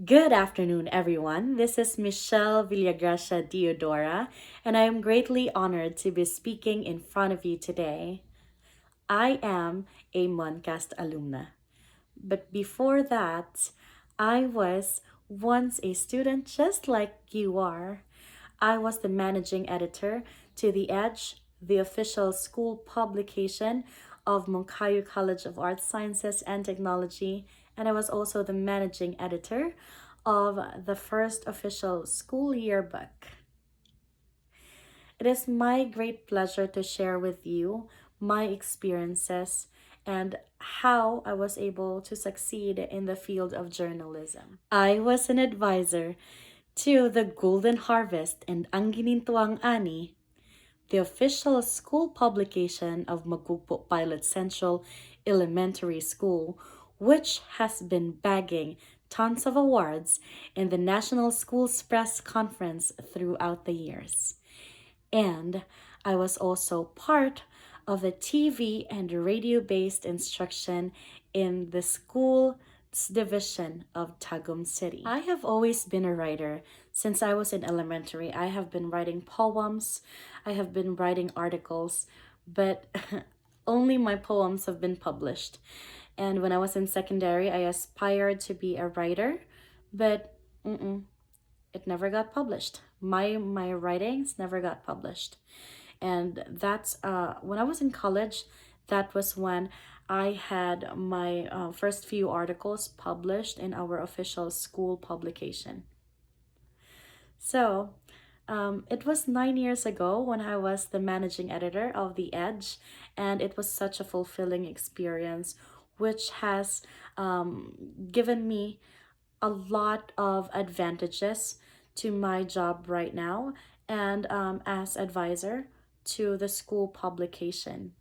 Good afternoon, everyone. This is Michelle Villagracia Diodora, and I am greatly honored to be speaking in front of you today. I am a Moncast alumna, but before that, I was once a student just like you are. I was the managing editor to The Edge, the official school publication of Moncayo College of Arts, Sciences, and Technology, and I was also the managing editor of the first official school yearbook. It is my great pleasure to share with you my experiences and how I was able to succeed in the field of journalism. I was an advisor to the Golden Harvest and Ang Ginintuang Ani, the official school publication of Magugpo Pilot Central Elementary School, which has been bagging tons of awards in the National Schools Press Conference throughout the years. And I was also part of the TV and radio based instruction in the school's division of Tagum City. I have always been a writer. Since I was in elementary, I have been writing poems, I have been writing articles, but only my poems have been published. And when I was in secondary, I aspired to be a writer, but it never got published. My writings never got published. And that's when I was in college, that was when I had my first few articles published in our official school publication. So, it was 9 years ago when I was the managing editor of The Edge, and it was such a fulfilling experience, which has given me a lot of advantages to my job right now and as advisor to the school publication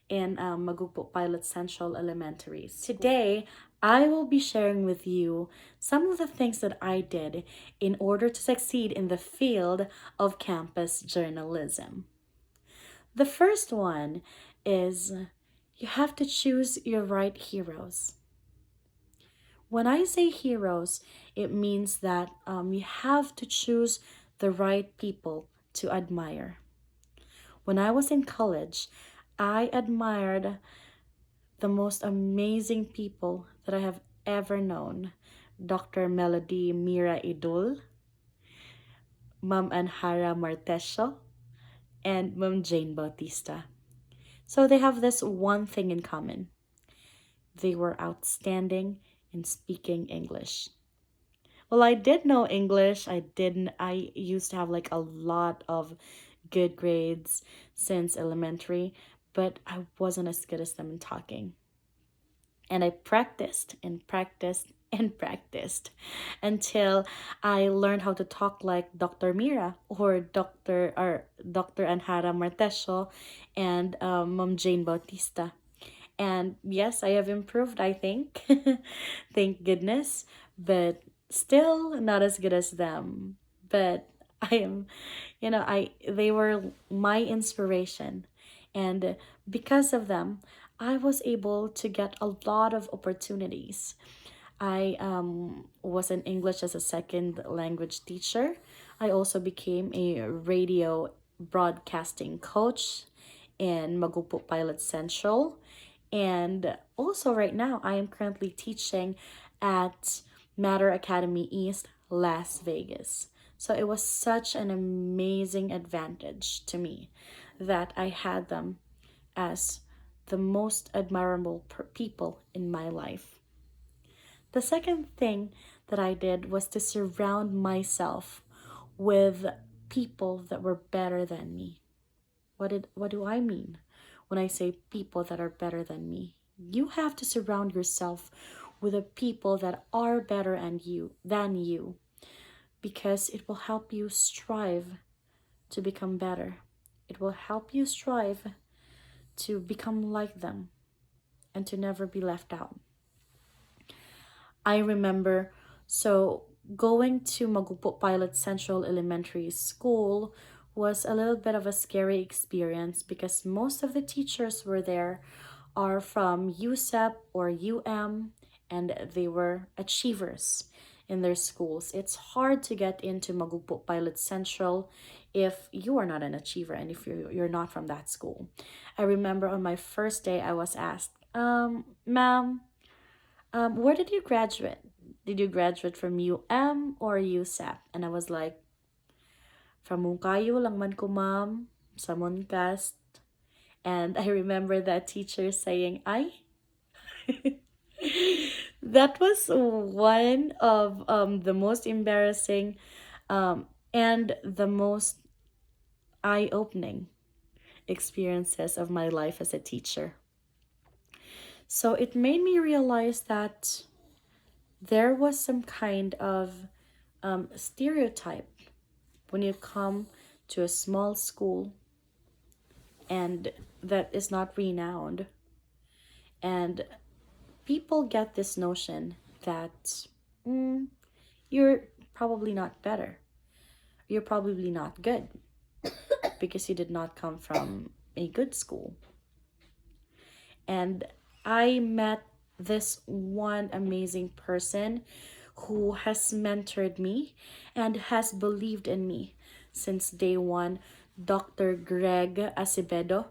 in Magugpo Pilot Central Elementary. Today, I will be sharing with you some of the things that I did in order to succeed in the field of campus journalism. The first one is you have to choose your right heroes. When I say heroes, it means that you have to choose the right people to admire. When I was in college, I admired the most amazing people that I have ever known. Dr. Melody Mira Idul, Ma'am Anhara Martesio, and Ma'am Jane Bautista. So they have this one thing in common. They were outstanding in speaking English. Well, I did know English. I used to have like a lot of good grades since elementary, but I wasn't as good as them in talking. And I practiced and practiced and practiced until I learned how to talk like Dr. Mira or Dr. Anhara Martesio and Mom Jane Bautista. And yes, I have improved, I think. Thank goodness. But still not as good as them. But I am, they were my inspiration. And because of them, I was able to get a lot of opportunities. I was in English as a second language teacher. I also became a radio broadcasting coach in Magupo Pilot Central. And also, right now, I am currently teaching at Matter Academy East, Las Vegas. So it was such an amazing advantage to me that I had them as the most admirable people in my life. The second thing that I did was to surround myself with people that were better than me. What do I mean when I say people that are better than me? You have to surround yourself with the people that are better than you because it will help you strive to become better. It will help you strive to become like them and to never be left out. I remember going to Magupo Pilot Central Elementary School was a little bit of a scary experience because most of the teachers were there are from USEP or UM and they were achievers in their schools. It's hard to get into Magugpo Pilot Central if you are not an achiever and if you're not from that school. I remember on my first day I was asked, ma'am, where did you graduate? Did you graduate from UM or USAP? And I was like, from Mungkayo lang man ko, ma'am, sa Moncast. And I remember that teacher saying, ay, that was one of the most embarrassing and the most eye-opening experiences of my life as a teacher. So it made me realize that there was some kind of stereotype when you come to a small school and that is not renowned. And people get this notion that you're probably not better. You're probably not good because you did not come from a good school. And I met this one amazing person who has mentored me and has believed in me since day one, Dr. Greg Acevedo.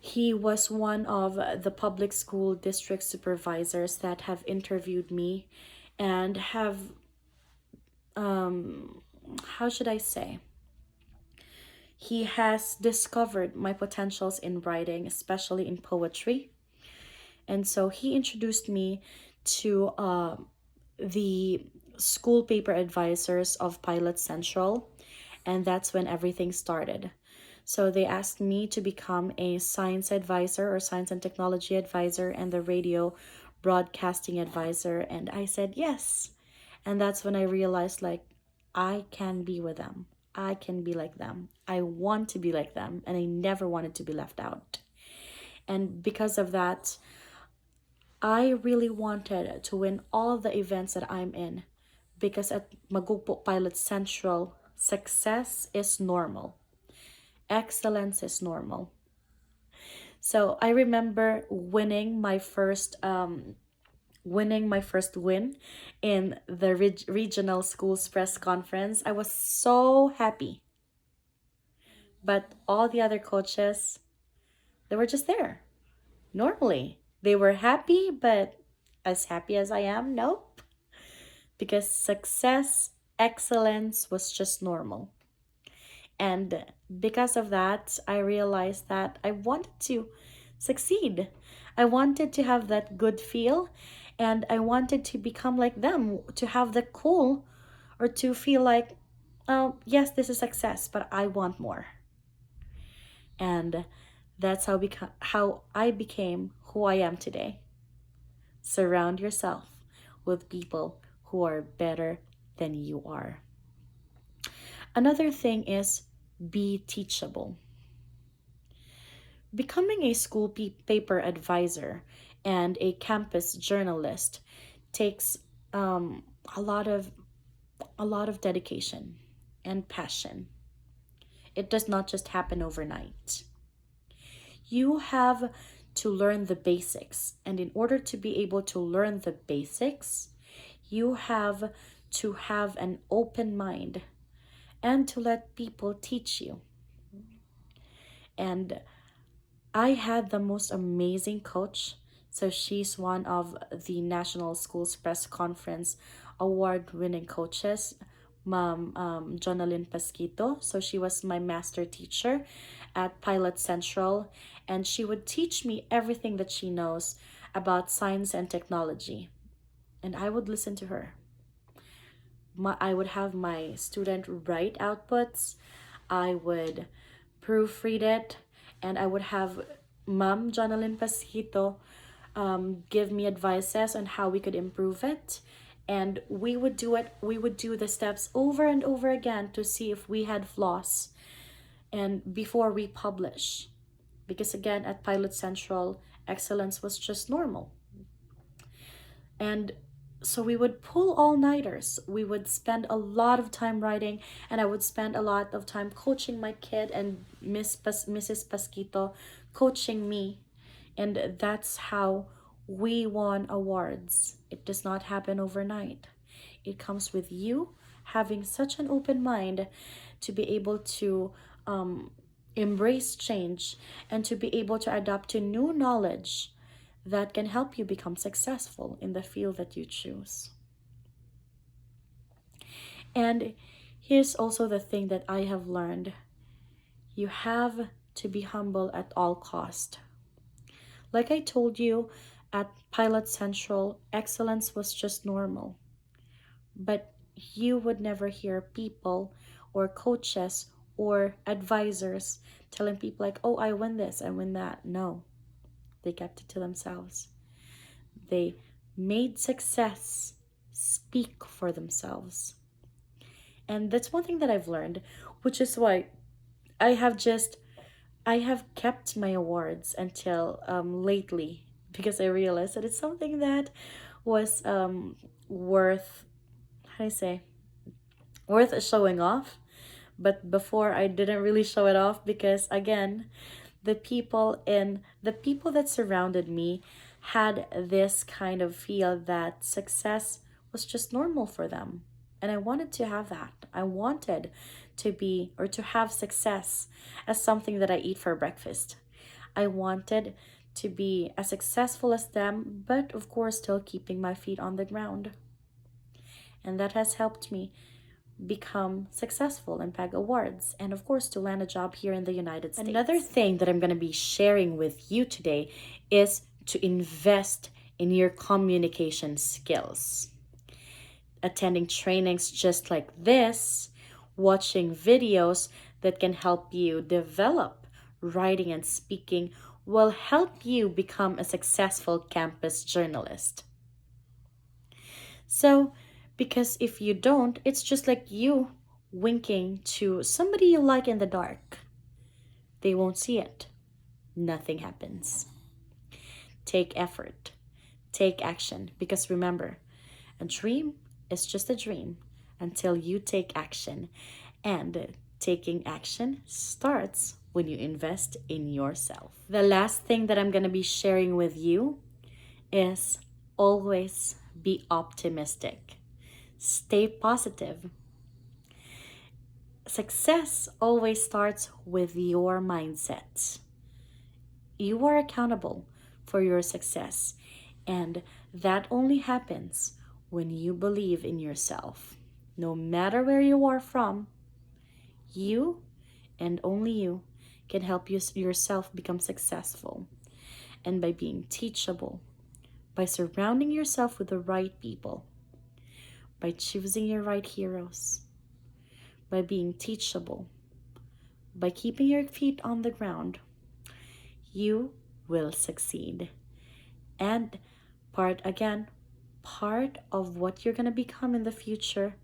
He was one of the public school district supervisors that have interviewed me and have, how should I say? He has discovered my potentials in writing, especially in poetry. And so he introduced me to the school paper advisors of Pilot Central. And that's when everything started. So they asked me to become a science advisor or science and technology advisor and the radio broadcasting advisor. And I said yes. And that's when I realized, like, I can be with them. I can be like them. I want to be like them. And I never wanted to be left out. And because of that, I really wanted to win all of the events that I'm in. Because at Magugpo Pilot Central, success is normal. Excellence is normal. So I remember winning my first win in the regional schools press conference. I was so happy. But all the other coaches, they were just there. Normally, they were happy, but as happy as I am, nope. Because success, excellence was just normal. And because of that, I realized that I wanted to succeed. I wanted to have that good feel and I wanted to become like them, to have the cool or to feel like, oh, yes, this is success, but I want more. And that's how I became who I am today. Surround yourself with people who are better than you are. Another thing is be teachable. Becoming a school paper advisor and a campus journalist takes a lot of dedication and passion. It does not just happen overnight. You have to learn the basics, and in order to be able to learn the basics, you have to have an open mind and to let people teach you. And I had the most amazing coach. So she's one of the National Schools Press Conference award-winning coaches, Ma'am Jonalyn Pasquito. So she was my master teacher at Pilot Central, and she would teach me everything that she knows about science and technology. And I would listen to her. I would have my student write outputs. I would proofread it, and I would have Ma'am Jonalyn Pasquito give me advices on how we could improve it. And we would do the steps over and over again to see if we had flaws and before we publish. Because again, at Pilot Central, excellence was just normal. And so we would pull all-nighters. We would spend a lot of time writing, and I would spend a lot of time coaching my kid and Mrs. Pasquito coaching me. And that's how we won awards. It does not happen overnight. It comes with you having such an open mind to be able to embrace change and to be able to adapt to new knowledge that can help you become successful in the field that you choose. And here's also the thing that I have learned: you have to be humble at all cost. Like I told you, at Pilot Central, excellence was just normal. But you would never hear people or coaches or advisors telling people like, oh, I win this, I win that. No, they kept it to themselves. They made success speak for themselves. And that's one thing that I've learned, which is why I have just I have kept my awards until lately, because I realized that it's something that was worth, how do I say, worth showing off. But before, I didn't really show it off because, again, the people that surrounded me had this kind of feel that success was just normal for them. And I wanted to have that. I wanted to be or to have success as something that I eat for breakfast. I wanted to be as successful as them, but of course, still keeping my feet on the ground. And that has helped me become successful and bag awards, and of course to land a job here in the United States. Another thing that I'm going to be sharing with you today is to invest in your communication skills. Attending trainings just like this, watching videos that can help you develop writing and speaking will help you become a successful campus journalist. So, because if you don't, it's just like you winking to somebody you like in the dark. They won't see it. Nothing happens. Take effort. Take action. Because remember, a dream is just a dream until you take action. And taking action starts when you invest in yourself. The last thing that I'm going to be sharing with you is always be optimistic. Stay positive. Success always starts with your mindset. You are accountable for your success, and that only happens when you believe in yourself. No matter where you are from, you and only you can help yourself become successful. And by being teachable, by surrounding yourself with the right people, by choosing your right heroes, by being teachable, by keeping your feet on the ground, you will succeed. And part of what you're going to become in the future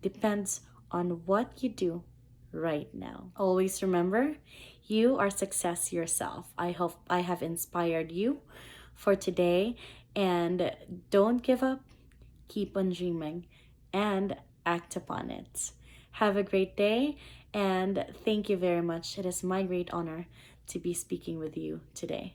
depends on what you do right now. Always remember, you are success yourself. I hope I have inspired you for today, and don't give up. Keep on dreaming and act upon it. Have a great day, and thank you very much. It is my great honor to be speaking with you today.